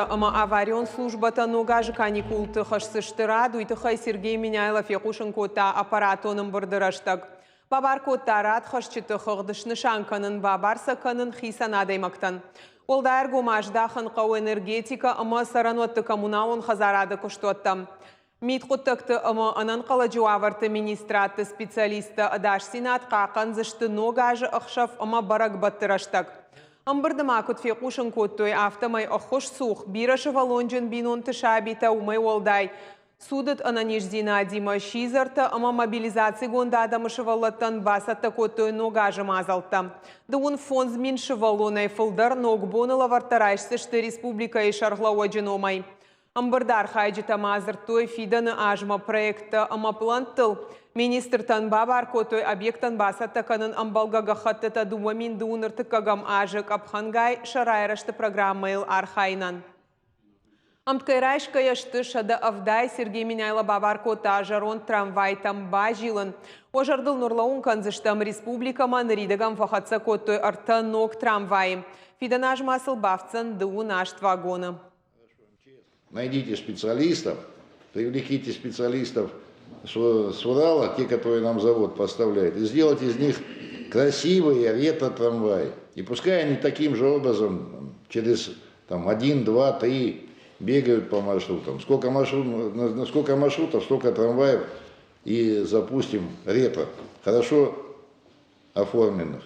Ama аварион службата ногажы каникулты хашсыштыра, дуйтыхай Сергей Миняйлов якушын кота аппаратоным бұрдыраштық. Бабар коттарат хашчыты хығдышны шанканын бабар саканын хисанадаймактан. Олда әргомаждахын қау энергетика ама саранотты коммуналын хазарады күштоттам. Мит құттықты ама анан қала жуаварты министратты специалисты адаш сенат қақын зышты ногажы ұқшаф ама барак баттыраштық. Амбырдыма күтфе қушын көттой автомай ұқыш сух, бирашыва лонжын бинон тышабита умай олдай. Судыт ананеждина дима шизарты, ама мобилизация гонда адамышывалаттан басатта көттой ногажы мазалты. Дуын фонз мин шывалонай фылдар ногбоны лавартарайшсышты республика и шарглауа жиномай. Амбырдар хайджита мазыртой фиданы ажма проекты ама плантыл. Министртан бабар котой объектан басатта канын амбалгага хаттыта думамин дуыныртыкагам ажык апхангай шарайрашты программайл архайнан. Амткайрайшка яшты шада авдай Сергей Миняйло бабар кота жарон трамвай тамба жилын. Ожардыл нурлаун канзыштам республикама наридагам фахатса котой арта ног трамвай. Фидан ажмасыл бавцан дуын ашт вагоны. Найдите специалистов, привлеките специалистов с Урала, те, которые нам завод поставляет, и сделать из них красивые ретро-трамваи. И пускай они таким же образом через 1, 2, 3 бегают по маршрутам. Сколько маршрутов, столько трамваев и запустим ретро, хорошо оформленных.